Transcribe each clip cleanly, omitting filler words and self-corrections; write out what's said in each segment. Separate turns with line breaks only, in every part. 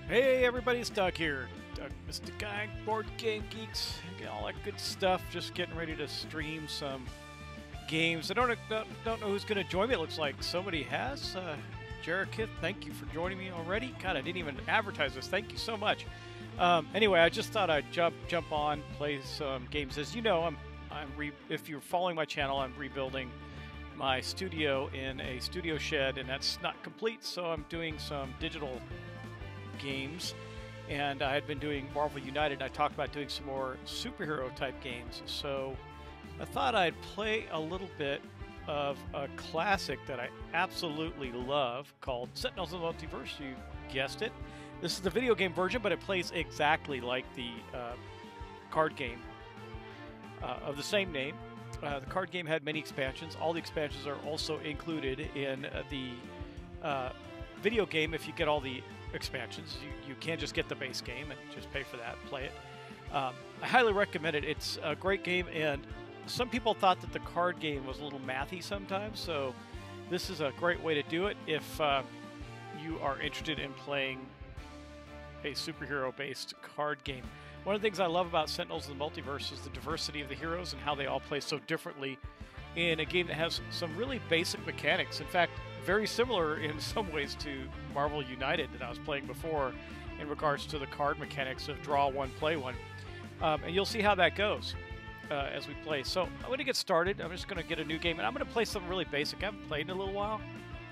Hey everybody, it's Doug here. Doug, Mr. Guy, Board Game Geeks, all that good stuff. Just getting ready to stream some games. I don't know who's going to join me. It looks like somebody has. Jarakith, thank you for joining me already. God, I didn't even advertise this. Thank you so much. Anyway, I just thought I'd jump on, play some games. As you know, if you're following my channel, I'm rebuilding my studio in a studio shed, and that's not complete. So I'm doing some digital games, and I had been doing Marvel United. I talked about doing some more superhero type games, so I thought I'd play a little bit of a classic that I absolutely love called Sentinels of the Multiverse. You guessed it. This is the video game version, but it plays exactly like the card game of the same name. The card game had many expansions. All the expansions are also included in the video game if you get all the expansions. You can't just get the base game and just pay for that, play it. I highly recommend it. It's a great game, and some people thought that the card game was a little mathy sometimes, so this is a great way to do it if you are interested in playing a superhero-based card game. One of the things I love about Sentinels of the Multiverse is the diversity of the heroes and how they all play so differently in a game that has some really basic mechanics. In fact, very similar in some ways to Marvel United that I was playing before in regards to the card mechanics of draw one, play one. And you'll see how that goes as we play. So I'm going to get started. I'm just going to get a new game, and I'm going to play something really basic. I haven't played in a little while,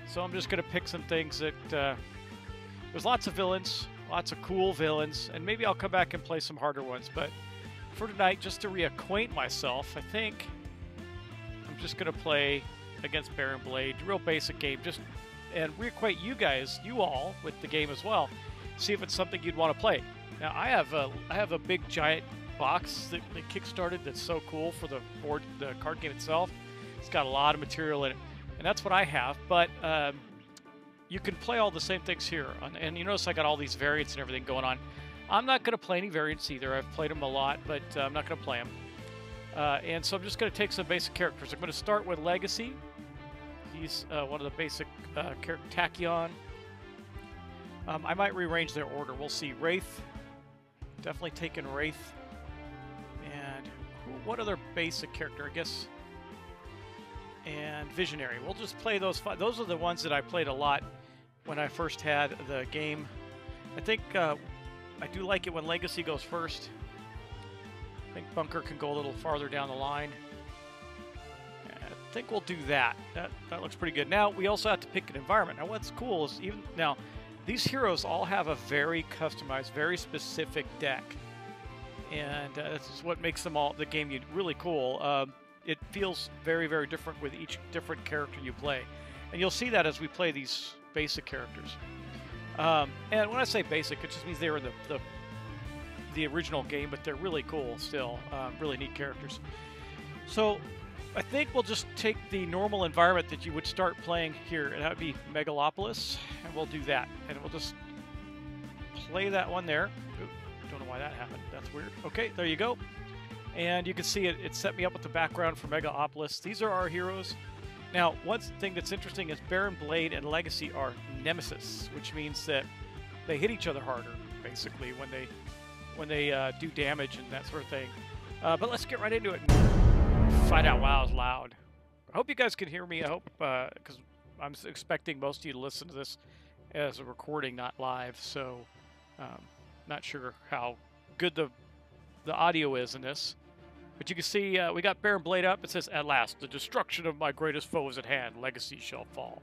so I'm just going to pick some things that... there's lots of villains, lots of cool villains, and maybe I'll come back and play some harder ones. But for tonight, just to reacquaint myself, I think I'm just going to play against Baron Blade, real basic game, and reacquaint you all, with the game as well. See if it's something you'd want to play. Now, I have a big giant box that kickstarted that's so cool for the card game itself. It's got a lot of material in it, and that's what I have. But you can play all the same things here, and you notice I got all these variants and everything going on. I'm not going to play any variants either. I've played them a lot, but I'm not going to play them. And so I'm just going to take some basic characters. I'm going to start with Legacy. He's one of the basic characters. Tachyon. I might rearrange their order. We'll see. Wraith. Definitely taking Wraith. And what other basic character? I guess. And Visionary. We'll just play those five. Those are the ones that I played a lot when I first had the game. I think I do like it when Legacy goes first. I think Bunker can go a little farther down the line. I think we'll do that. That looks pretty good. Now, we also have to pick an environment. Now, what's cool is now, these heroes all have a very customized, very specific deck. And this is what makes the game really cool. It feels very, very different with each different character you play. And you'll see that as we play these basic characters. And when I say basic, it just means they were in the original game, but they're really cool still. Really neat characters. So I think we'll just take the normal environment that you would start playing here, and that would be Megalopolis, and we'll do that. And we'll just play that one there. Ooh, don't know why that happened. That's weird. Okay, there you go. And you can see it set me up with the background for Megalopolis. These are our heroes. Now, one thing that's interesting is Baron Blade and Legacy are nemesis, which means that they hit each other harder, basically, when they do damage and that sort of thing. But let's get right into it and find out. Wow, it's loud. I hope you guys can hear me. I hope, because I'm expecting most of you to listen to this as a recording, not live. So, not sure how good the audio is in this. But you can see we got Baron Blade up. It says, "At last, the destruction of my greatest foe is at hand. Legacy shall fall."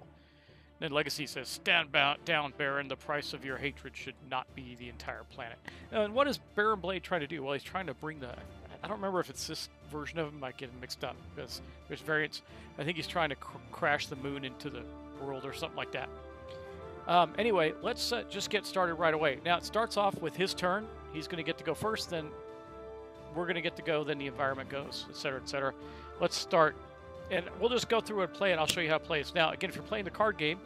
Then Legacy says, "Stand down, Baron. The price of your hatred should not be the entire planet." And what is Baron Blade trying to do? Well, he's trying to bring the... I don't remember if it's this version of him. I get mixed up because there's variants. I think he's trying to crash the moon into the world or something like that. Anyway, let's just get started right away. Now, it starts off with his turn. He's going to get to go first, then we're going to get to go, then the environment goes, etc., etc. Let's start, and we'll just go through and play, and I'll show you how it plays. Now, again, if you're playing the card game,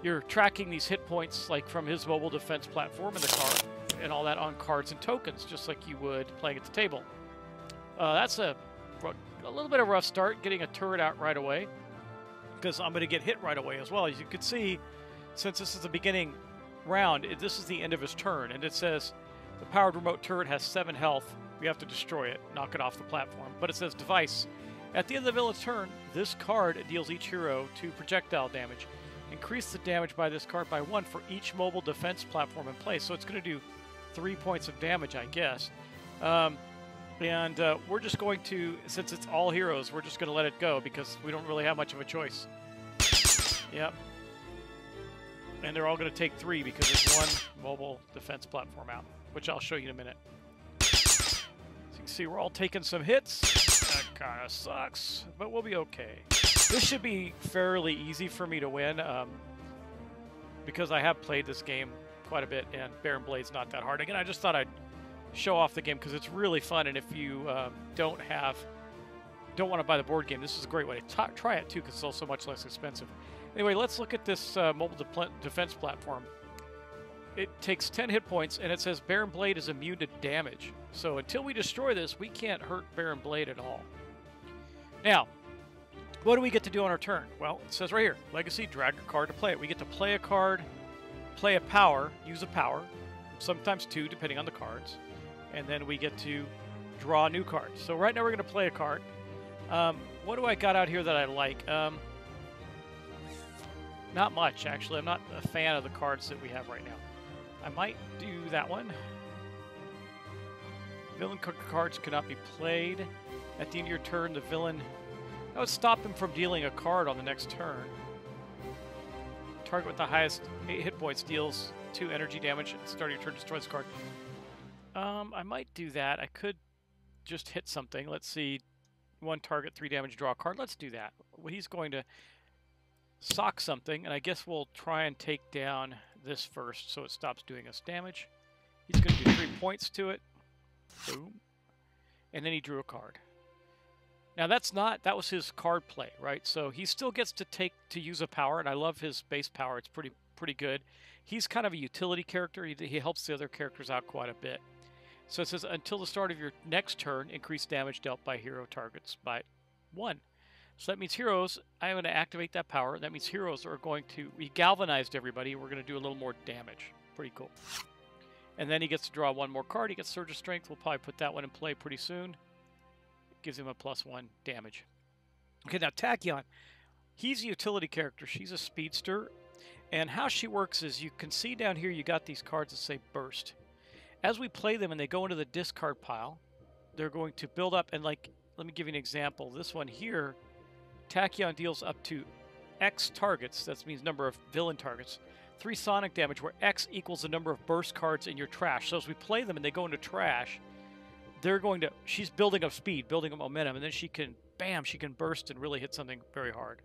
you're tracking these hit points like from his mobile defense platform in the card, and all that on cards and tokens, just like you would playing at the table. That's a little bit of a rough start, getting a turret out right away, because I'm going to get hit right away as well. As you can see, since this is the beginning round, this is the end of his turn, and it says the powered remote turret has 7 health. We have to destroy it, knock it off the platform. But it says device. At the end of the villain's turn, this card deals each hero 2 projectile damage. Increase the damage by this card by 1 for each mobile defense platform in play. So it's going to do 3 points of damage, I guess. We're just going to, since it's all heroes, we're just going to let it go because we don't really have much of a choice. Yep. And they're all going to take 3 because there's 1 mobile defense platform out, which I'll show you in a minute. So you can see we're all taking some hits. That kind of sucks, but we'll be okay. This should be fairly easy for me to win because I have played this game quite a bit, and Baron Blade's not that hard. Again, I just thought I'd show off the game because it's really fun, and if you don't want to buy the board game, this is a great way to try it too because it's also much less expensive. Anyway, let's look at this mobile defense platform. It takes 10 hit points, and it says Baron Blade is immune to damage. So until we destroy this, we can't hurt Baron Blade at all. Now, what do we get to do on our turn? Well, it says right here, Legacy, drag a card to play it. We get to play a card, play a power, use a power, sometimes 2 depending on the cards, and then we get to draw a new card. So right now we're going to play a card. What do I got out here that I like? Not much, actually. I'm not a fan of the cards that we have right now. I might do that one. Villain cards cannot be played. At the end of your turn, the villain... That would stop him from dealing a card on the next turn. Target with the highest 8 hit points deals 2 energy damage at the start of your turn, destroys the card. I might do that. I could just hit something. Let's see. 1 target, 3 damage, draw a card. Let's do that. Well, he's going to sock something, and I guess we'll try and take down this first so it stops doing us damage. He's going to do 3 points to it. Boom. And then he drew a card. Now that was his card play, right? So he still gets to use a power, and I love his base power. It's pretty good. He's kind of a utility character. He helps the other characters out quite a bit. So it says until the start of your next turn, increase damage dealt by hero targets by 1. So that means heroes, I'm going to activate that power. That means heroes are going to, we galvanized everybody. We're going to do a little more damage. Pretty cool. And then he gets to draw 1 more card. He gets Surge of Strength. We'll probably put that one in play pretty soon. Gives him a +1 damage. Okay, now Tachyon. He's a utility character. She's a speedster. And how she works is you can see down here you got these cards that say Burst. As we play them and they go into the discard pile, they're going to build up. And like, let me give you an example. This one here, Tachyon deals up to X targets. That means number of villain targets. 3 sonic damage, where X equals the number of burst cards in your trash. So as we play them and they go into trash, she's building up speed, building up momentum, and then she can burst and really hit something very hard.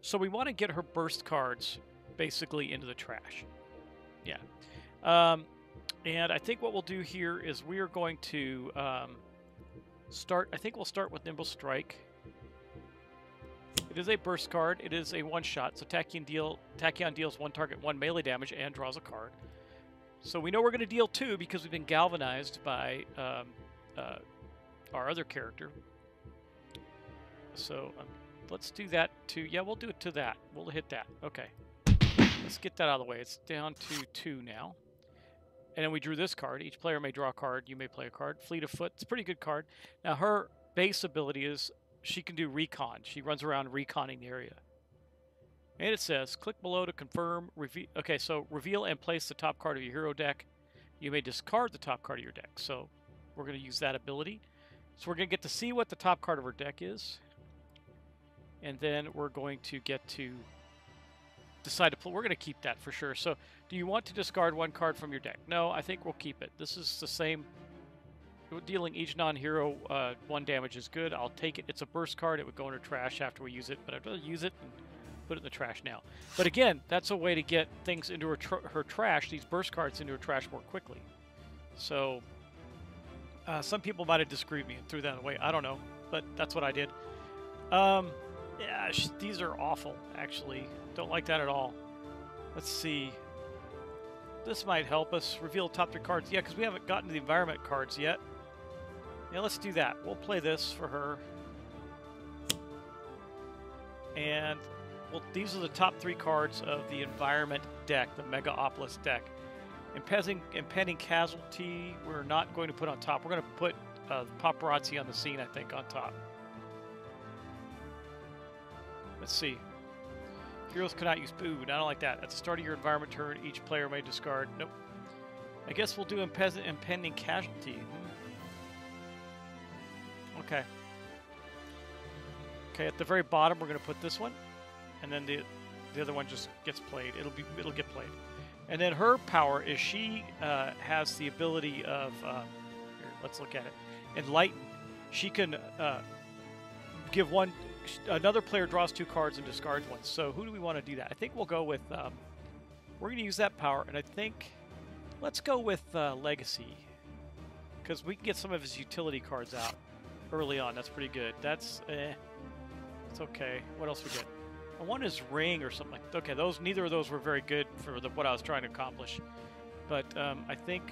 So we want to get her burst cards basically into the trash. Yeah. And I think what we'll do here is we are going to I think we'll start with Nimble Strike. It is a burst card. It is a one-shot, so Tachyon deals 1 target 1 melee damage and draws a card. So we know we're going to deal 2 because we've been galvanized by our other character. So let's do that to... Yeah, we'll do it to that. We'll hit that. Okay. Let's get that out of the way. It's down to 2 now. And then we drew this card. Each player may draw a card. You may play a card. Fleet of Foot. It's a pretty good card. Now, her base ability is she can do recon. She runs around reconning the area. And it says, click below to confirm. Okay, so reveal and place the top card of your hero deck. You may discard the top card of your deck. So we're going to use that ability. So we're going to get to see what the top card of our deck is. And then we're going to get to decide to play. We're going to keep that for sure. So do you want to discard 1 card from your deck? No, I think we'll keep it. This is the same. Dealing each non-hero 1 damage is good. I'll take it. It's a burst card. It would go into trash after we use it, but I'd rather use it and put it in the trash now. But again, that's a way to get things into her trash, these burst cards into her trash more quickly. So some people might have disagreed with me and threw that away. I don't know, but that's what I did. Yeah, these are awful, actually. Don't like that at all. Let's see. This might help us reveal top 3 cards. Yeah, because we haven't gotten to the environment cards yet. Yeah, let's do that. We'll play this for her. And Well, these are the top 3 cards of the Environment deck, the Megaopolis deck. Impending Casualty, we're not going to put on top. We're going to put Paparazzi on the Scene, I think, on top. Let's see. Heroes cannot use... Ooh, I don't like that. At the start of your Environment turn, each player may discard... Nope. I guess we'll do Impending Casualty. Okay. Okay, at the very bottom, we're going to put this one. And then the other one just gets played. It'll get played. And then her power is she has the ability of... here, let's look at it. Enlighten. She can give one... Another player draws 2 cards and discards one. So who do we want to do that? I think we'll go with... we're going to use that power, and I think... Let's go with Legacy. Because we can get some of his utility cards out early on. That's pretty good. That's... It's okay. What else we get? I want his ring or something like... Okay, neither of those were very good for what I was trying to accomplish. But I think...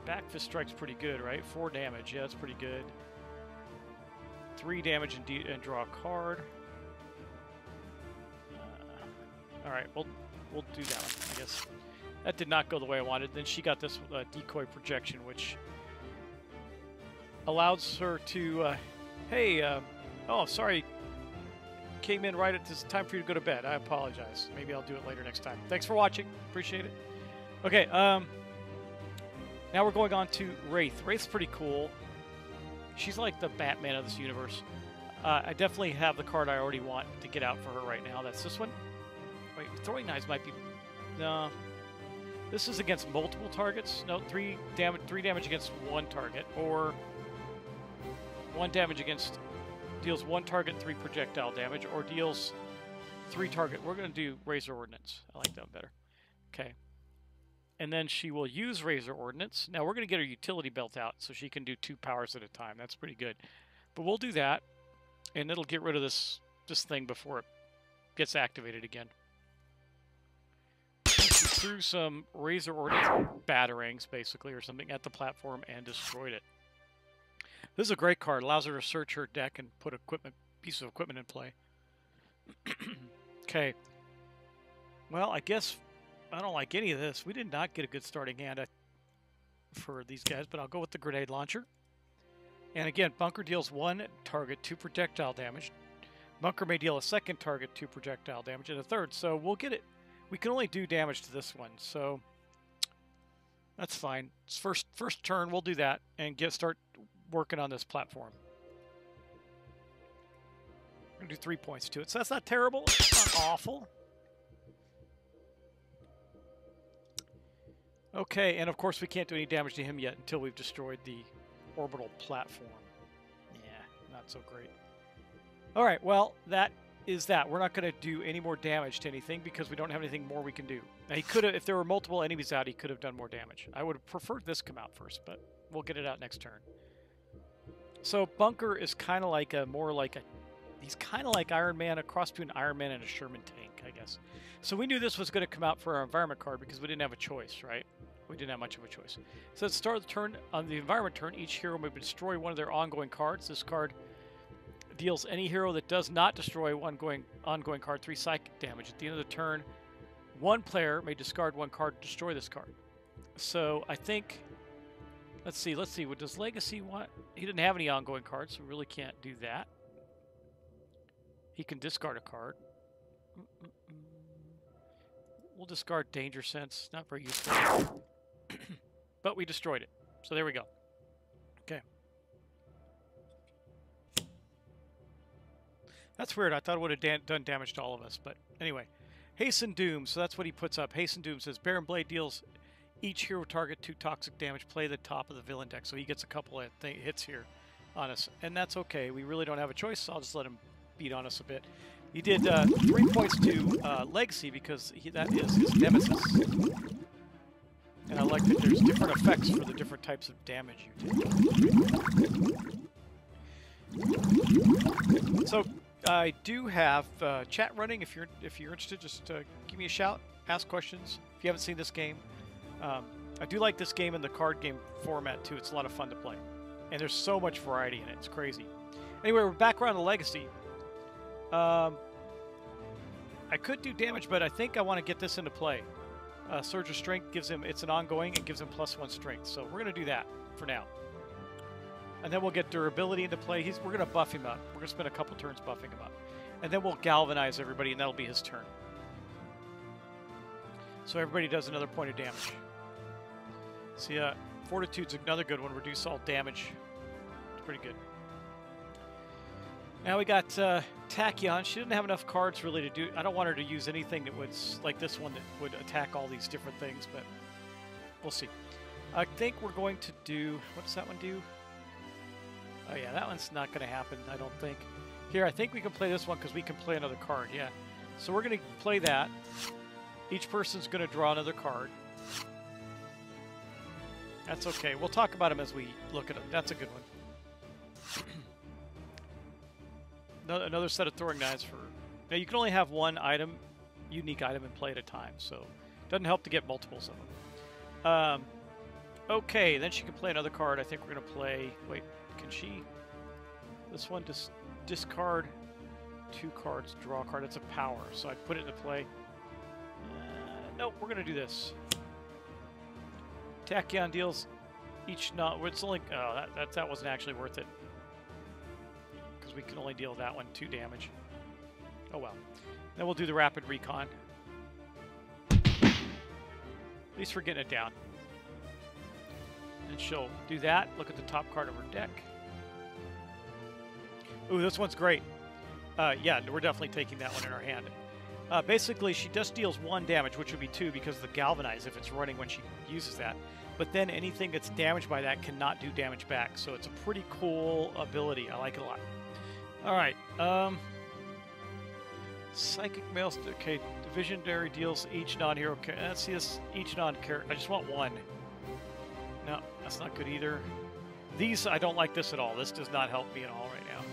Backfist Strike's pretty good, right? 4 damage. Yeah, that's pretty good. 3 damage and draw a card. Alright, we'll do that one, I guess. That did not go the way I wanted. Then she got this decoy projection, which allows her to... hey, oh, sorry. Came in right at this time for you to go to bed. I apologize. Maybe I'll do it later next time. Thanks for watching. Appreciate it. Okay, now we're going on to Wraith. Wraith's pretty cool. She's like the Batman of this universe. I definitely have the card I already want to get out for her right now. That's this one. Wait, Throwing Knives might be... No. This is against multiple targets. No, 3 damage against 1 target. Or 1 damage against... Deals 1 target, 3 projectile damage. Or deals 3 target. We're going to do Razor Ordnance. I like that one better. Okay. And then she will use Razor Ordnance. Now we're going to get her utility belt out so she can do 2 powers at a time. That's pretty good. But we'll do that. And it'll get rid of this thing before it gets activated again. She threw some Razor Ordnance batarangs, basically, or something at the platform and destroyed it. This is a great card. Allows her to search her deck and put piece of equipment in play. Okay. Well, I guess I don't like any of this. We did not get a good starting hand for these guys, but I'll go with the Grenade Launcher. And again, Bunker deals 1 target, 2 projectile damage. Bunker may deal a 2nd target, 2 projectile damage, and a 3rd. So we'll get it. We can only do damage to this one, so that's fine. It's first turn, we'll do that and start working on this platform. I'm gonna do 3 points to it, so that's not terrible. It's not awful. Okay, and of course we can't do any damage to him yet until we've destroyed the orbital platform. Yeah, not so great. All right, well, that is that. We're not going to do any more damage to anything because we don't have anything more we can do. Now, he could have, if there were multiple enemies out, he could have done more damage. I would have preferred this come out first, but we'll get it out next turn. So Bunker is kind of like he's kind of like Iron Man, a cross between Iron Man and a Sherman tank, I guess. So we knew this was going to come out for our environment card because we didn't have a choice, right? We didn't have much of a choice. So at the start of the turn, on the environment turn, each hero may destroy one of their ongoing cards. This card deals any hero that does not destroy one ongoing card 3 psychic damage. At the end of the turn, one player may discard 1 card to destroy this card. So I think, let's see, what does Legacy want? He didn't have any ongoing cards, so we really can't do that. He can discard a card. We'll discard Danger Sense, not very useful. But we destroyed it, so there we go. Okay. That's weird. I thought it would have done damage to all of us, but anyway. Hasten Doom, so that's what he puts up. Hasten Doom says, Baron Blade deals each hero target 2 toxic damage. Play the top of the villain deck, so he gets a couple of hits here on us, and that's okay. We really don't have a choice, so I'll just let him beat on us a bit. He did 3 points to Legacy because that is his nemesis. And I like that there's different effects for the different types of damage you take. So I do have chat running. If you're interested, just give me a shout, ask questions. If you haven't seen this game, I do like this game in the card game format too. It's a lot of fun to play, and there's so much variety in it. It's crazy. Anyway, we're back around to Legacy. I could do damage, but I think I want to get this into play. Surge of Strength gives him, it's an ongoing, it gives him +1 strength. So we're going to do that for now. And then we'll get durability into play. We're going to buff him up. We're going to spend a couple turns buffing him up. And then we'll galvanize everybody, and that'll be his turn. So everybody does another point of damage. See, Fortitude's another good one. Reduce all damage. It's pretty good. Now we got Tachyon. She didn't have enough cards really to do... I don't want her to use anything that would, like this one, that would attack all these different things, but we'll see. I think we're going to do... What does that one do? Oh yeah, that one's not going to happen, I don't think. Here, I think we can play this one because we can play another card, yeah. So we're going to play that. Each person's going to draw another card. That's okay. We'll talk about them as we look at them. That's a good one. Another set of throwing knives for... Now, you can only have one item, unique item, and play at a time, so it doesn't help to get multiples of them. Okay, then she can play another card. I think we're going to play... Wait, can she... This one, discard 2 cards, draw a card. It's a power, so I'd put it into play. Nope, we're going to do this. Tachyon deals each not... It's only... Oh, that wasn't actually worth it. Because we can only deal that one 2 damage. Oh well. Then we'll do the rapid recon. At least we're getting it down. And she'll do that. Look at the top card of her deck. Ooh, this one's great. Yeah, we're definitely taking that one in our hand. Basically, she just deals 1 damage, which would be 2 because of the Galvanize if it's running when she uses that. But then anything that's damaged by that cannot do damage back. So it's a pretty cool ability. I like it a lot. All right. Psychic Maelstrom. Okay, Visionary deals each non-hero. Let's see this. Each non-character. I just want 1. No, that's not good either. These, I don't like this at all. This does not help me at all right now.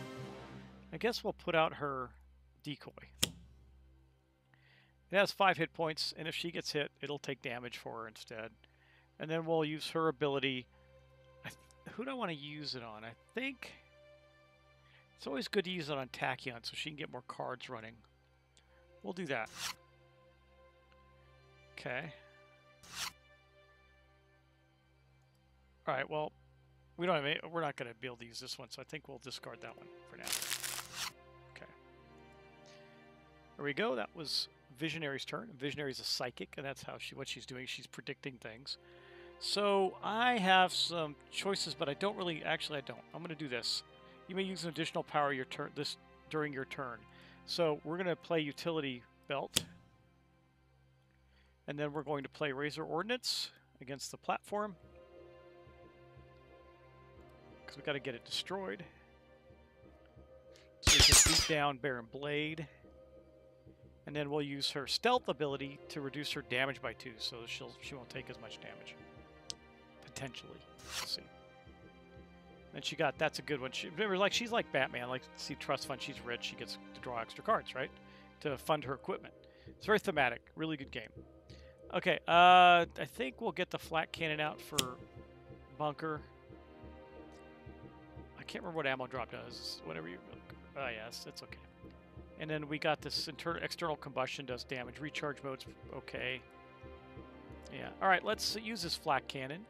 I guess we'll put out her decoy. It has 5 hit points, and if she gets hit, it'll take damage for her instead. And then we'll use her ability. Who do I want to use it on? I think it's always good to use it on Tachyon so she can get more cards running. We'll do that. Okay. All right, well, we don't have any, we're not going to be able to use this one, so I think we'll discard that one for now. Okay. There we go. That was Visionary's turn. Visionary's a psychic, and that's how what she's doing. She's predicting things. So I have some choices, but I don't really. Actually, I don't. I'm going to do this. You may use an additional power during your turn. So we're going to play Utility Belt, and then we're going to play Razor Ordnance against the platform because we got to get it destroyed. So we can beat down Baron Blade. And then we'll use her stealth ability to reduce her damage by 2, so she won't take as much damage. Potentially. We'll see. And she got, that's a good one. Remember, like, she's like Batman, like, see, trust fund, she's rich, she gets to draw extra cards, right? To fund her equipment. It's very thematic, really good game. Okay, I think we'll get the flat cannon out for Bunker. I can't remember what ammo drop does, whatever you, yes, it's okay. And then we got this external combustion does damage. Recharge mode's okay. Yeah. All right, let's use this flak cannon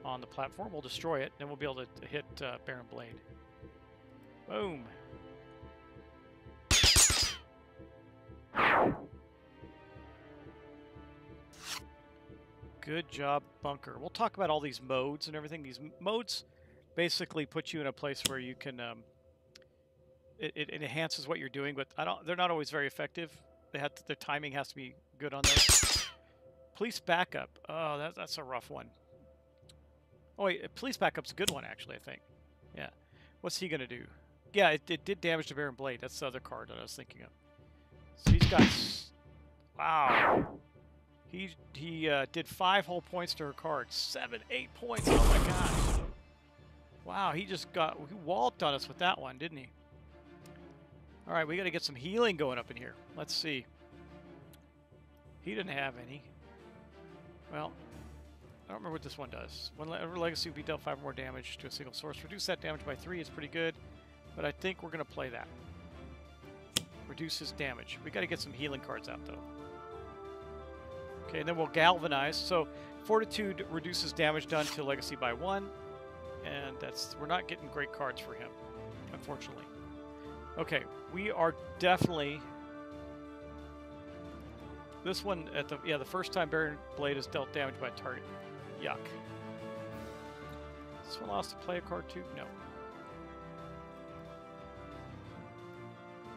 on the platform. We'll destroy it. Then we'll be able to hit Baron Blade. Boom. Good job, Bunker. We'll talk about all these modes and everything. These modes basically put you in a place where you can... It enhances what you're doing, but they're not always very effective. Their timing has to be good on those. Police backup. Oh, that's a rough one. Oh wait, police backup's a good one actually, I think. Yeah. What's he gonna do? Yeah, it did damage to Baron Blade. That's the other card that I was thinking of. So he's got... Wow. He did 5 whole points to her card. 7, 8 points. Oh my gosh. Wow, he walloped on us with that one, didn't he? All right, we got to get some healing going up in here. Let's see. He didn't have any. Well, I don't remember what this one does. Whenever legacy will be dealt 5 more damage to a single source. Reduce that damage by 3 is pretty good, but I think we're going to play that. Reduces damage. We got to get some healing cards out, though. Okay, and then we'll Galvanize. So Fortitude reduces damage done to Legacy by 1. And we're not getting great cards for him, unfortunately. Okay, we are definitely... This one, the first time Baron Blade is dealt damage by a target. Yuck. Does this one allow us to play a card too? No.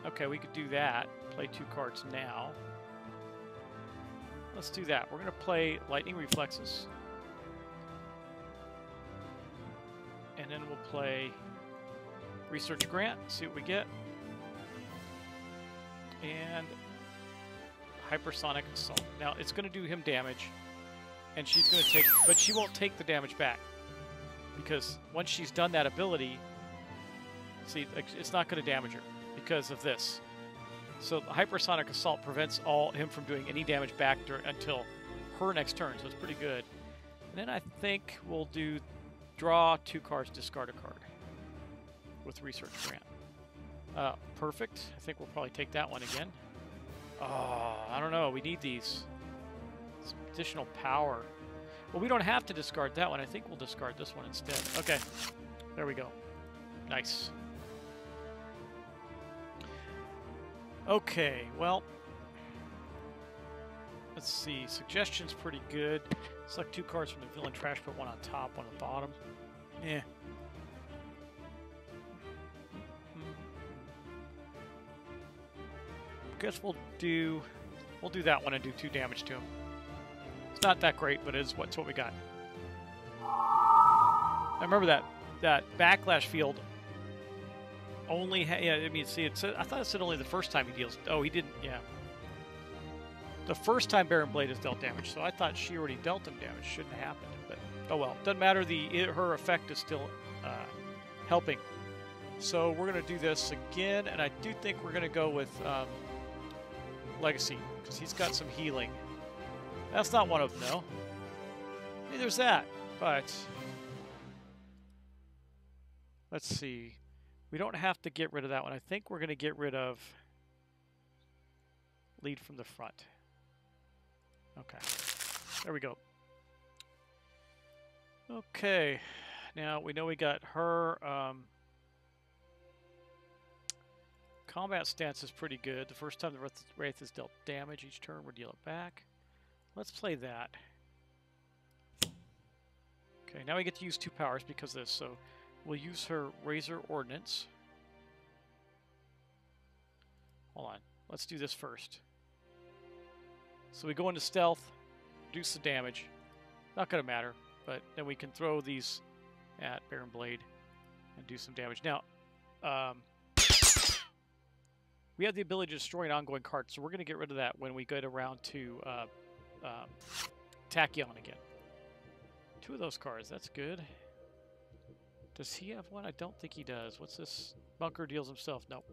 Okay, we could do that. Play 2 cards now. Let's do that. We're going to play Lightning Reflexes. And then we'll play Research Grant, see what we get. And Hypersonic Assault. Now, it's going to do him damage. And she's going to take... But she won't take the damage back. Because once she's done that ability... See, it's not going to damage her. Because of this. So the Hypersonic Assault prevents him from doing any damage back until her next turn, so it's pretty good. And then I think we'll do draw 2 cards, discard a card with Research Grant. Perfect. I think we'll probably take that one again. Oh, I don't know. We need these. Some additional power. Well, we don't have to discard that one. I think we'll discard this one instead. Okay. There we go. Nice. Okay, well, let's see. Suggestion's pretty good. Select 2 cards from the villain trash, put 1 on top, 1 on the bottom. Yeah. Guess we'll do that one and do 2 damage to him. It's not that great, but it's what we got. I remember that backlash field. Only I mean, see, it said, I thought it said only the first time he deals. Oh, he didn't. Yeah. The first time Baron Blade is dealt damage, so I thought she already dealt him damage. Shouldn't have happened, but oh well. Doesn't matter. Her effect is still helping. So we're gonna do this again, and I do think we're gonna go with Legacy because he's got some healing. That's not one of them, though. Hey, there's that. But let's see. We don't have to get rid of that one. I think we're going to get rid of lead from the front. Okay. There we go. Okay. Now, we know we got her. Combat stance is pretty good. The first time the Wraith is dealt damage each turn, we'll deal it back. Let's play that. Okay, now we get to use 2 powers because of this. So we'll use her Razor Ordnance. Hold on. Let's do this first. So we go into stealth, reduce the damage. Not going to matter, but then we can throw these at Baron Blade and do some damage. Now, we have the ability to destroy an ongoing card, so we're going to get rid of that when we get around to Tachyon again. 2 of those cards. That's good. Does he have one? I don't think he does. What's this? Bunker deals himself. Nope.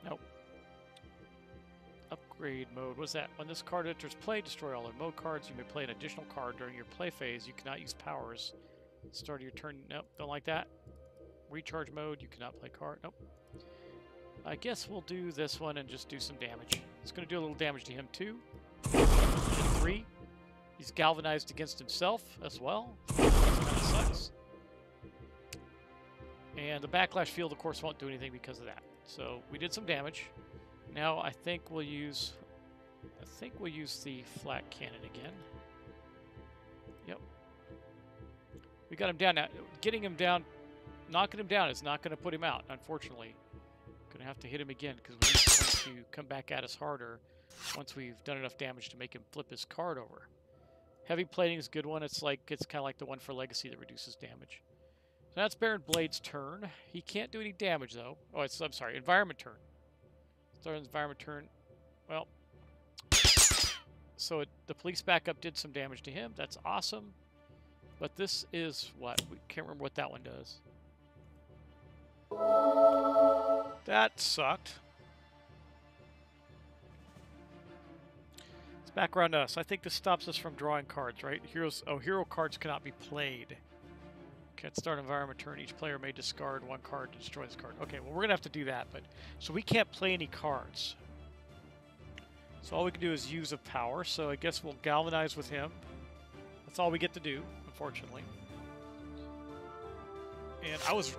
Nope. Upgrade mode. What's that? When this card enters play, destroy all their mode cards. You may play an additional card during your play phase. You cannot use powers. Start of your turn. Nope. Don't like that. Recharge mode. You cannot play card. Nope. I guess we'll do this one and just do some damage. It's going to do a little damage to him too. 3. He's galvanized against himself as well. That kind of sucks. And the backlash field, of course, won't do anything because of that. So we did some damage. Now I think we'll use the flat cannon again. Yep. We got him down now. Getting him down, knocking him down is not going to put him out, unfortunately. Going to have to hit him again because he's going to come back at us harder once we've done enough damage to make him flip his card over. Heavy plating is a good one. It's kind of like the one for Legacy that reduces damage. So that's Baron Blade's turn. He can't do any damage though. Oh, I'm sorry, environment turn. Start environment turn. Well, so the police backup did some damage to him. That's awesome. But this is what? We can't remember what that one does. That sucked. It's back around to us. I think this stops us from drawing cards, right? Hero cards cannot be played. Okay, at start environment turn, each player may discard one card to destroy this card. Okay, well, we're going to have to do that, but... So we can't play any cards. So all we can do is use a power, so I guess we'll galvanize with him. That's all we get to do, unfortunately. And I was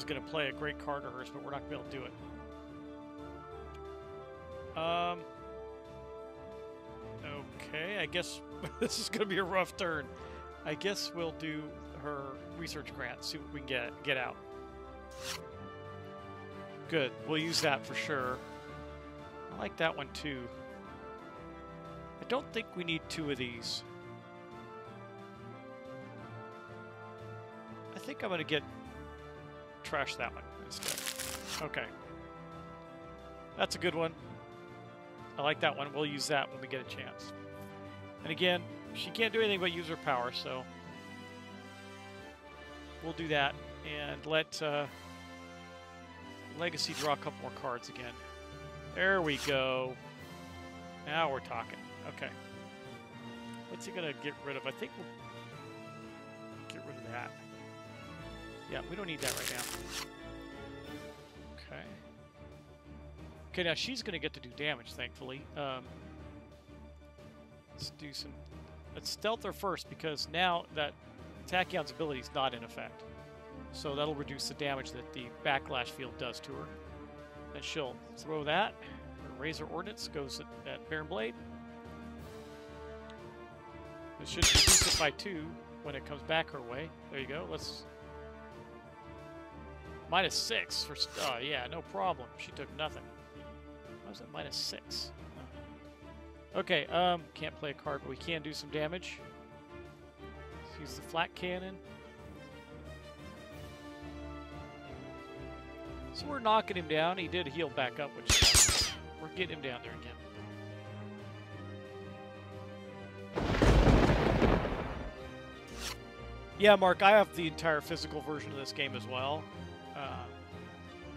going to play a great card of hers, but we're not going to be able to do it. Okay, I guess this is going to be a rough turn. I guess we'll do her research grant, see what we can get out. Good, we'll use that for sure. I like that one too. I don't think we need 2 of these. I think I'm going to trash that one instead. Okay. That's a good one. I like that one. We'll use that when we get a chance. And again, she can't do anything but use her power, so we'll do that and let Legacy draw a couple more cards again. There we go. Now we're talking. Okay. What's he going to get rid of? I think we'll get rid of that. Yeah, we don't need that right now. Okay. Okay, now she's going to get to do damage, thankfully. Let's stealth her first, because now that Tachyon's ability is not in effect. So that'll reduce the damage that the backlash field does to her. And she'll throw that. Her Razor Ordnance goes at Baron Blade. It should reduce it by 2 when it comes back her way. There you go. Let's... -6 for... Oh, yeah, no problem. She took nothing. Why was it -6? Okay, can't play a card, but we can do some damage. Let's use the Flak Cannon. So we're knocking him down. He did heal back up, which is awesome. We're getting him down there again. Yeah, Mark, I have the entire physical version of this game as well.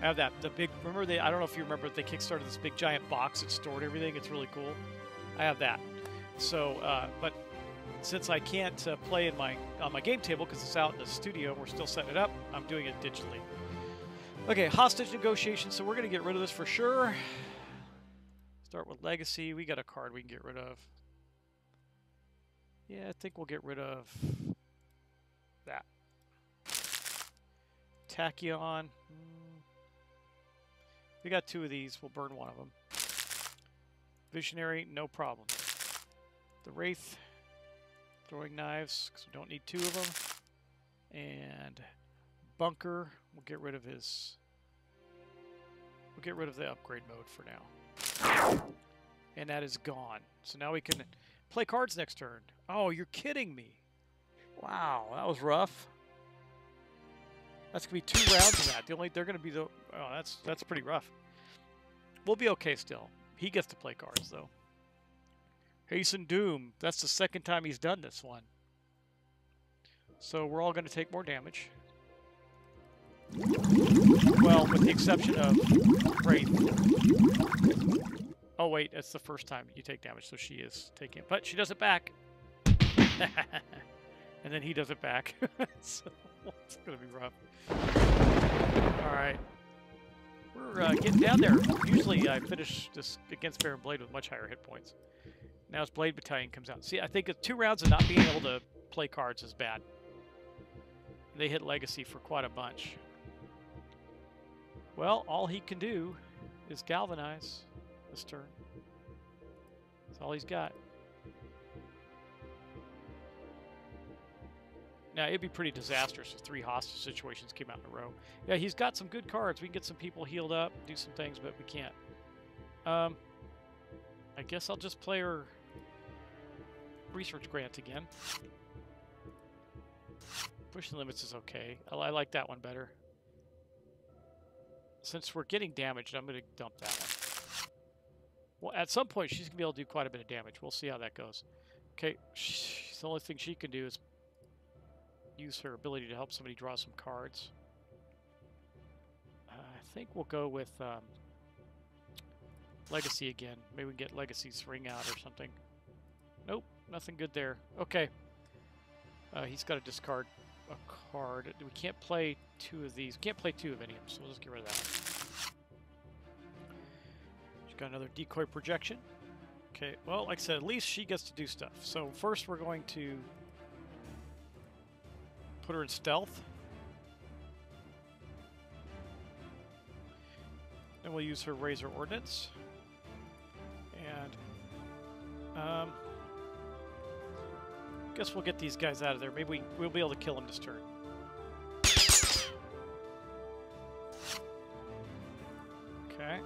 I have the big, remember I don't know if you remember, they kickstarted this big giant box that stored everything. It's really cool. I have that. So, but since I can't play on my game table because it's out in the studio and we're still setting it up, I'm doing it digitally. Okay, hostage negotiation. So we're going to get rid of this for sure. Start with Legacy. We got a card we can get rid of. Yeah, I think we'll get rid of that. Tachyon. We got 2 of these. We'll burn one of them. Visionary, no problem. The Wraith. Throwing knives, because we don't need 2 of them. And Bunker. We'll get rid of his... We'll get rid of the upgrade mode for now. And that is gone. So now we can play cards next turn. Oh, you're kidding me. Wow, that was rough. That's gonna be 2 rounds of that. They're gonna be the... Oh, that's pretty rough. We'll be okay still. He gets to play cards though. Hasten Doom. That's the 2nd time he's done this one. So we're all gonna take more damage. Well, with the exception of Wraith. Oh wait, that's the first time you take damage, so she is taking it. But she does it back. And then he does it back. So it's going to be rough. Alright. We're getting down there. Usually I finish this against Baron Blade with much higher hit points. Now his Blade Battalion comes out. See, I think 2 rounds of not being able to play cards is bad. They hit Legacy for quite a bunch. Well, all he can do is galvanize this turn. That's all he's got. Now, it'd be pretty disastrous if 3 hostage situations came out in a row. Yeah, he's got some good cards. We can get some people healed up, do some things, but we can't. I guess I'll just play her research grant again. Pushing limits is okay. I like that one better. Since we're getting damaged, I'm going to dump that one. Well, at some point, she's going to be able to do quite a bit of damage. We'll see how that goes. Okay, the only thing she can do is use her ability to help somebody draw some cards. I think we'll go with Legacy again. Maybe we can get Legacy's ring out or something. Nope, nothing good there. Okay. He's got to discard a card. We can't play two of these. We can't play two of any of them, so we'll just get rid of that. She's got another decoy projection. Okay, well, like I said, at least she gets to do stuff. So first we're going to put her in stealth. Then we'll use her Razor Ordnance. And guess we'll get these guys out of there. Maybe we'll be able to kill them this turn. Okay.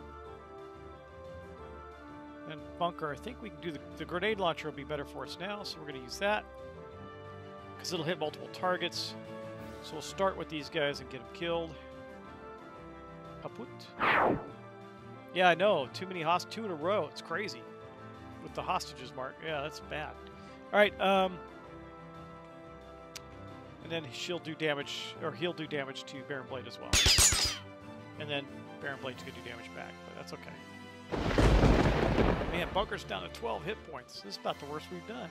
And bunker, I think we can do the grenade launcher will be better for us now, so we're going to use that. Because it'll hit multiple targets. So we'll start with these guys and get them killed. Kaput. Yeah, I know. Too many two in a row. It's crazy. With the hostages, Mark. Yeah, that's bad. Alright, and then she'll do damage, or he'll do damage to Baron Blade as well. And then Baron Blade's going to do damage back, but that's okay. Man, Bunker's down to 12 hit points. This is about the worst we've done.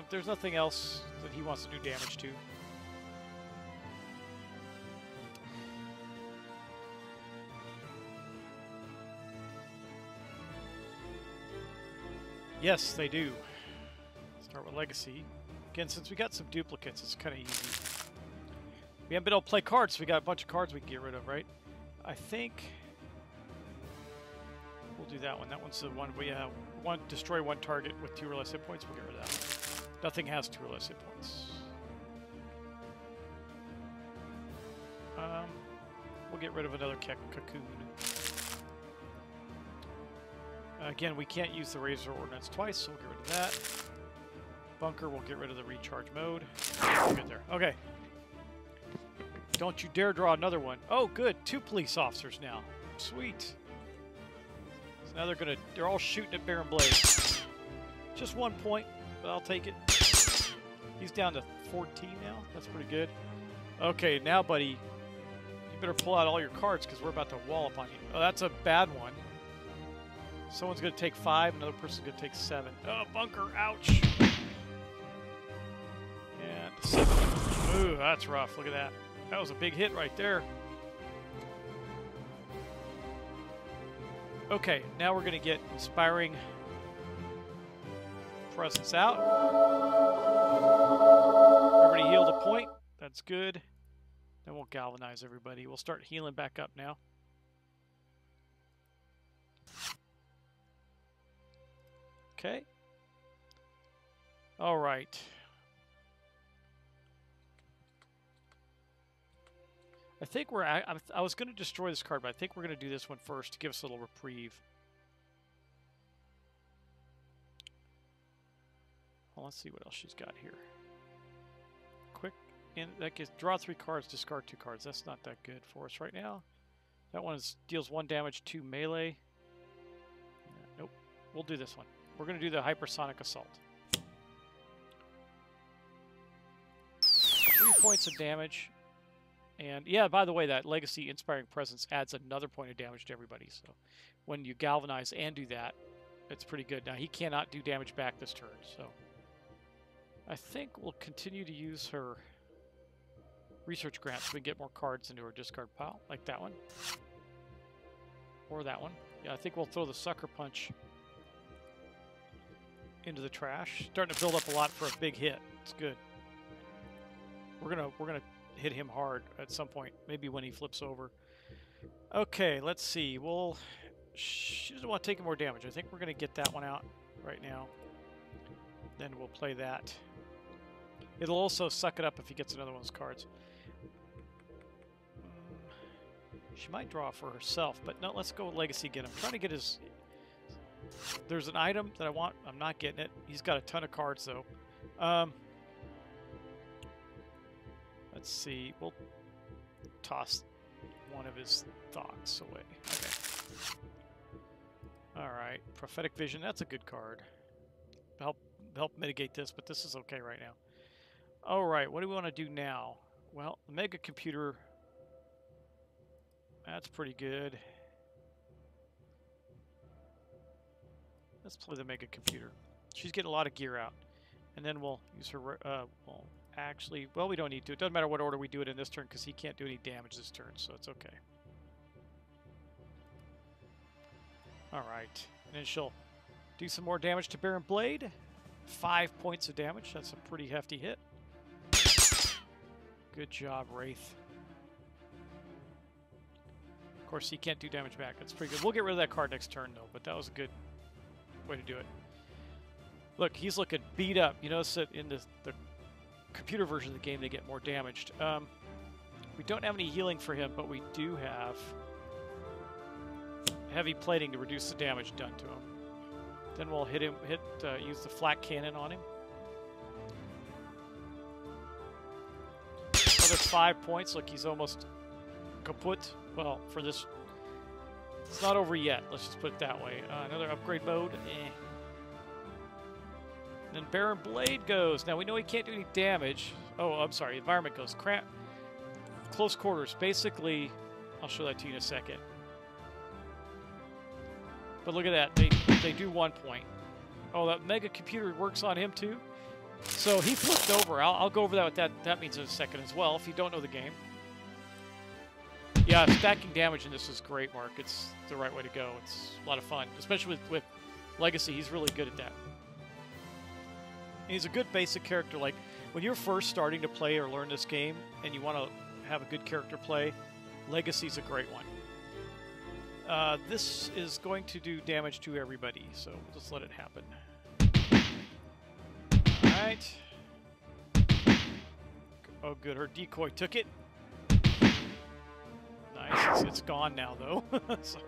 There's nothing else that he wants to do damage to. Yes, they do. Start with Legacy. Again, since we got some duplicates, it's kind of easy. We haven't been able to play cards, so we got a bunch of cards we can get rid of, right? I think we'll do that one. That one's the one we have. Destroy one target with 2 or less hit points. We'll get rid of that one. Nothing has 2 or less hit points. We'll get rid of another cocoon. Again, we can't use the Razor Ordnance twice, so we'll get rid of that. Bunker, we'll get rid of the recharge mode. Good there. Okay. Don't you dare draw another one. Oh, good. 2 police officers now. Sweet. So now they're all shooting at Baron Blade. Just 1 point, but I'll take it. He's down to 14 now. That's pretty good. Okay, now, buddy, you better pull out all your cards because we're about to wall up on you. Oh, that's a bad one. Someone's going to take 5, another person's going to take 7. Oh, Bunker, ouch! And 7. Ooh, that's rough. Look at that. That was a big hit right there. Okay, now we're going to get Inspiring Presence out. Everybody healed a point. That's good. Then we'll galvanize everybody. We'll start healing back up now. Okay. All right. I think I was going to destroy this card, but I think we're going to do this one first to give us a little reprieve. Well, let's see what else she's got here. Quick, and that gets draw 3 cards, discard 2 cards. That's not that good for us right now. That one deals 1 damage to melee. Nope. We'll do this one. We're going to do the Hypersonic Assault. 3 points of damage. And yeah, by the way, that Legacy Inspiring Presence adds another point of damage to everybody. So when you galvanize and do that, it's pretty good. Now, he cannot do damage back this turn. So I think we'll continue to use her Research Grant so we can get more cards into her discard pile, like that one. Or that one. Yeah, I think we'll throw the Sucker Punch into the trash. Starting to build up a lot for a big hit. It's good. We're gonna hit him hard at some point. Maybe when he flips over. Okay, let's see. She doesn't want to take more damage. I think we're gonna get that one out right now. Then we'll play that. It'll also suck it up if he gets another one of those cards. She might draw for herself, but no, let's go with Legacy again. I'm trying to get his... There's an item that I want. I'm not getting it. He's got a ton of cards, though. Let's see. We'll toss one of his thoughts away. Okay. All right. Prophetic Vision. That's a good card. Help mitigate this, but this is okay right now. All right. What do we want to do now? Well, the Mega Computer... That's pretty good. Let's play the Mega Computer. She's getting a lot of gear out. And then we'll use her... we'll actually... Well, we don't need to. It doesn't matter what order we do it in this turn, because he can't do any damage this turn, so it's okay. Alright. And then she'll do some more damage to Baron Blade. 5 points of damage. That's a pretty hefty hit. Good job, Wraith. Of course, he can't do damage back. That's pretty good. We'll get rid of that card next turn, though, but that was a good way to do it. Look, he's looking beat up. You notice that in the computer version of the game, they get more damaged. We don't have any healing for him, but we do have heavy plating to reduce the damage done to him. Then we'll use the flak cannon on him. Another 5 points. Look, he's almost kaput. Well, for this, it's not over yet. Let's just put it that way. Another upgrade mode. And then Baron Blade goes. Now we know he can't do any damage. Oh, I'm sorry. Environment goes. Close quarters. Basically, I'll show that to you in a second. But look at that. They do 1 point. Oh, that mega computer works on him too. So he flipped over. I'll go over that. What that means in a second as well. If you don't know the game. Yeah, stacking damage in this is great, Mark. It's the right way to go. It's a lot of fun, especially with Legacy. He's really good at that. And he's a good basic character. Like when you're first starting to play or learn this game, and you want to have a good character play, Legacy's a great one. This is going to do damage to everybody, so we'll just let it happen. Alright. Oh good, her decoy took it. Nice, it's gone now though. So,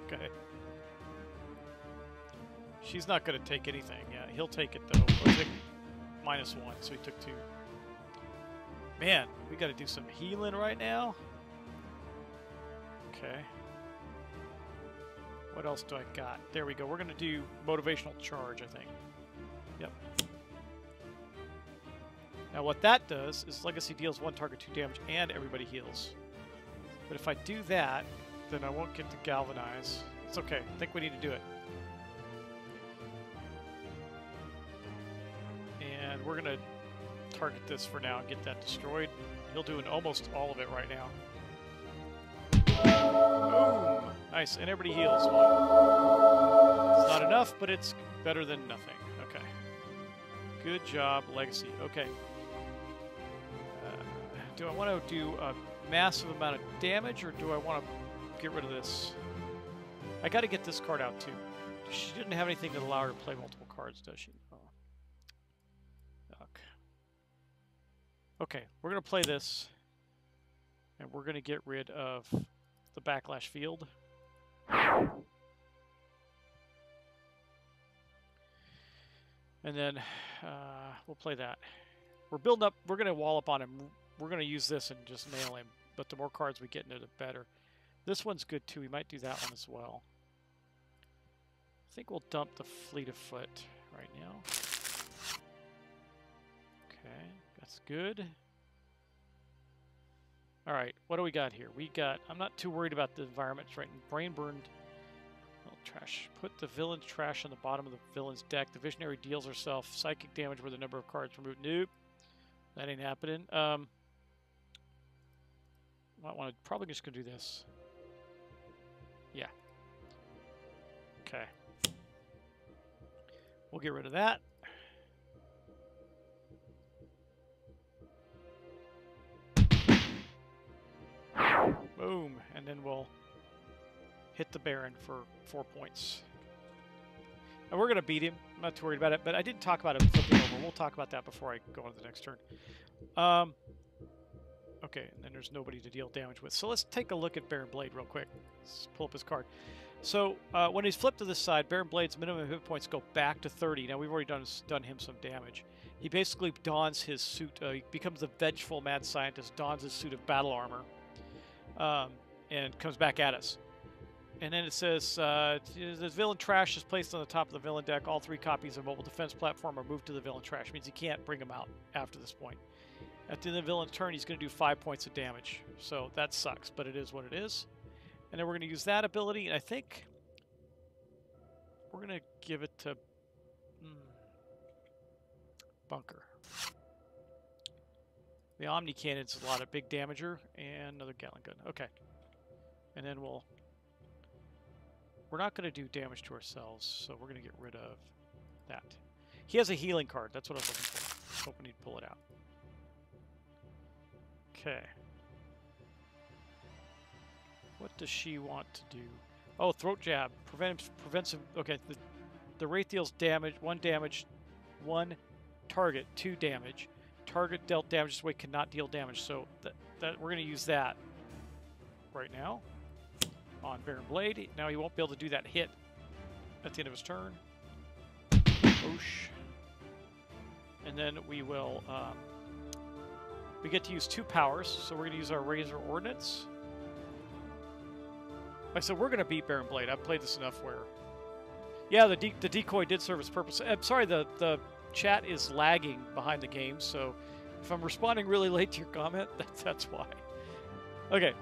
okay. She's not going to take anything. Yeah, he'll take it though. He'll take -1, so he took 2. Man, we got to do some healing right now. Okay. What else do I got? There we go. We're going to do motivational charge, I think. Yep. Now what that does is Legacy deals 1 target 2 damage and everybody heals. But if I do that, then I won't get to galvanize. It's okay. I think we need to do it. And we're going to target this for now and get that destroyed. He'll do almost all of it right now. Boom! Nice, and everybody heals 1. It's not enough, but it's better than nothing. Okay. Good job, Legacy. Okay. Do I want to do a massive amount of damage, or do I want to get rid of this? I got to get this card out, too. She didn't have anything that allowed her to play multiple cards, does she? Oh. Okay, we're going to play this, and we're going to get rid of the backlash field. And then we'll play that. We're building up. We're going to wall up on him. We're going to use this and just nail him. But the more cards we get into it, the better. This one's good too. We might do that one as well. I think we'll dump the Fleet of Foot right now. Okay, that's good. All right, what do we got here? We got, I'm not too worried about the environments right now. Brain burned. Well, trash. Put the villain's trash on the bottom of the villain's deck. The visionary deals herself psychic damage with the number of cards removed. Nope. That ain't happening. Might want to, probably just gonna do this. Yeah. Okay. We'll get rid of that. Boom, and then we'll hit the Baron for 4 points. And we're going to beat him. I'm not too worried about it, but I didn't talk about him flipping over. We'll talk about that before I go on to the next turn. Okay, and then there's nobody to deal damage with. So let's take a look at Baron Blade real quick. Let's pull up his card. So when he's flipped to this side, Baron Blade's minimum hit points go back to 30. Now we've already done him some damage. He basically dons his suit. He becomes the vengeful mad scientist, dons his suit of battle armor. And comes back at us. And then it says, the villain trash is placed on the top of the villain deck. All 3 copies of mobile defense platform are moved to the villain trash. It means he can't bring them out after this point. At the end of the villain's turn, he's going to do 5 points of damage. So that sucks, but it is what it is. And then we're going to use that ability, and I think we're going to give it to Bunker. The Omni Cannon's a lot of big damager, and another Gatling gun. Okay. And then we're not going to do damage to ourselves, so we're going to get rid of that. He has a healing card. That's what I was looking for. Hoping he'd pull it out. Okay. What does she want to do? Oh, throat jab. Prevents. Okay, the Wraith deals damage. 1 damage. 1 target. 2 damage. Target dealt damage this way cannot deal damage. So that we're going to use that right now on Baron Blade. Now he won't be able to do that hit at the end of his turn. Oosh. And then we will. We get to use 2 powers, so we're going to use our Razor Ordnance. So we're going to beat Baron Blade. I've played this enough where... Yeah, the decoy did serve its purpose. I'm sorry, the chat is lagging behind the game, so if I'm responding really late to your comment, that's why. Okay.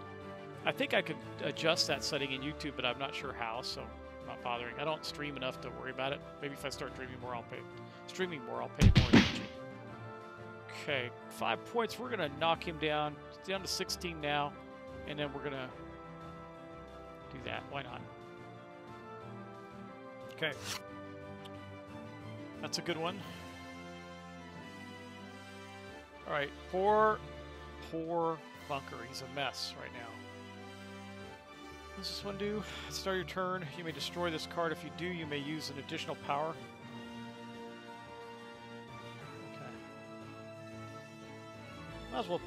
I think I could adjust that setting in YouTube, but I'm not sure how, so I'm not bothering. I don't stream enough to worry about it. Maybe if I start streaming more, I'll pay more attention. Okay, 5 points. We're going to knock him down. It's down to 16 now. And then we're going to do that. Why not? Okay. That's a good one. All right, poor Bunker. He's a mess right now. What does this one do? Start your turn. You may destroy this card. If you do, you may use an additional power. Might as well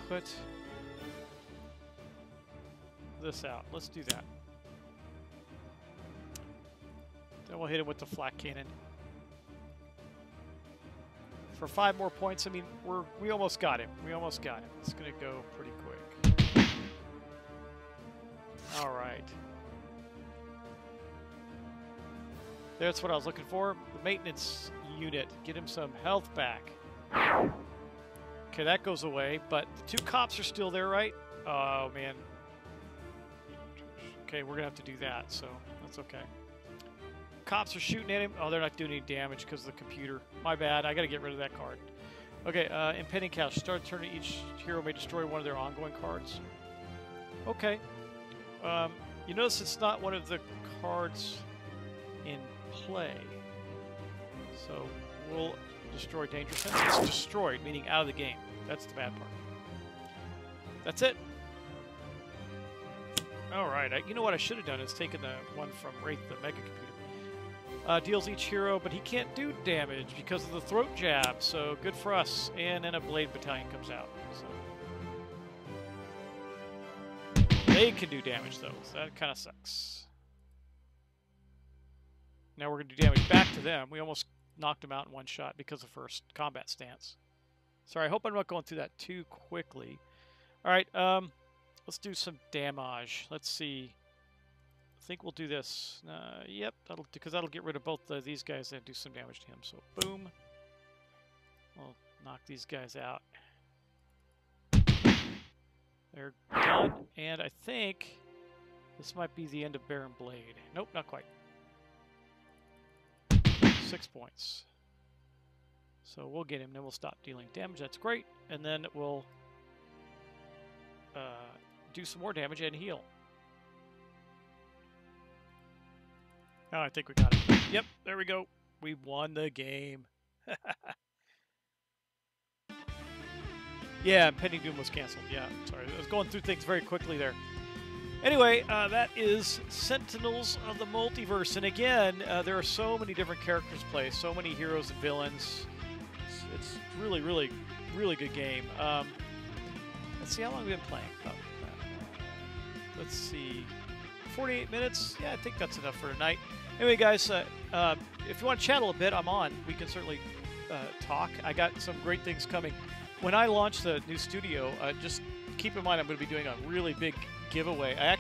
put this out. Let's do that. Then we'll hit him with the flak cannon. For 5 more points, I mean, we almost got him. We almost got him. It's going to go pretty quick. All right. That's what I was looking for. The maintenance unit. Get him some health back. Okay, that goes away, but the 2 cops are still there, right? Oh, man. Okay, we're going to have to do that, so that's okay. Cops are shooting at him. Oh, they're not doing any damage because of the computer. My bad. I got to get rid of that card. Okay, Impending Chaos. Start turn. Each hero may destroy one of their ongoing cards. Okay. You notice it's not one of the cards in play. So we'll... destroy Danger Sense. It's destroyed, meaning out of the game. That's the bad part. That's it. Alright, you know what I should have done is taken the one from Wraith, the Mega Computer. Deals each hero, but he can't do damage because of the throat jab, so good for us. And then a Blade Battalion comes out. So they can do damage, though, so that kind of sucks. Now we're going to do damage back to them. We almost knocked him out in 1 shot because of first combat stance. Sorry, I hope I'm not going through that too quickly. Alright, let's do some damage. Let's see. I think we'll do this. Yep, because that'll get rid of both these guys and do some damage to him. So, boom. We'll knock these guys out. They're done. And I think this might be the end of Baron Blade. Nope, not quite. 6 points. So we'll get him, then we'll stop dealing damage. That's great. And then we'll do some more damage and heal. Oh, I think we got it. Yep, there we go. We won the game. Yeah, Impending Doom was canceled. Yeah, sorry. I was going through things very quickly there. Anyway, that is Sentinels of the Multiverse. And again, there are so many different characters to play, so many heroes and villains. It's really, really, really good game. Let's see how long we've been playing. Let's see. 48 minutes? Yeah, I think that's enough for tonight. Anyway, guys, if you want to chat a little bit, I'm on. We can certainly talk. I got some great things coming. When I launch the new studio, just keep in mind I'm going to be doing a really big giveaway. I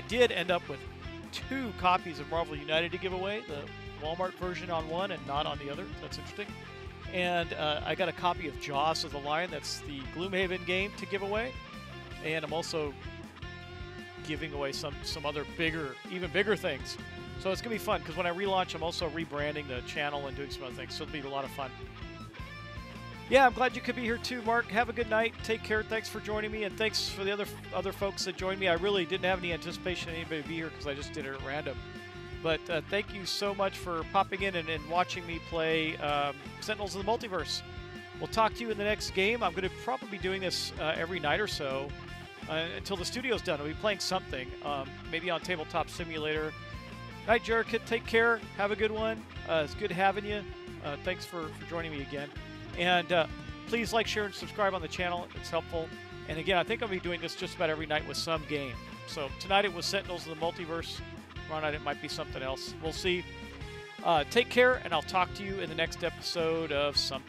did end up with 2 copies of Marvel United to give away, the Walmart version on one and not on the other. That's interesting. And I got a copy of Jaws of the Lion. That's the Gloomhaven game to give away. And I'm also giving away some other even bigger things. So it's going to be fun because when I relaunch, I'm also rebranding the channel and doing some other things. So it'll be a lot of fun. Yeah, I'm glad you could be here too, Mark. Have a good night. Take care. Thanks for joining me, and thanks for the other folks that joined me. I really didn't have any anticipation of anybody to be here because I just did it at random. But thank you so much for popping in and watching me play Sentinels of the Multiverse. We'll talk to you in the next game. I'm going to probably be doing this every night or so until the studio's done. I'll be playing something, maybe on Tabletop Simulator. Night, Jerkit. Take care. Have a good one. It's good having you. Thanks for joining me again. And please like, share, and subscribe on the channel. It's helpful. And again, I think I'll be doing this just about every night with some game. So tonight it was Sentinels of the Multiverse. Tomorrow night it might be something else. We'll see. Take care, and I'll talk to you in the next episode of something.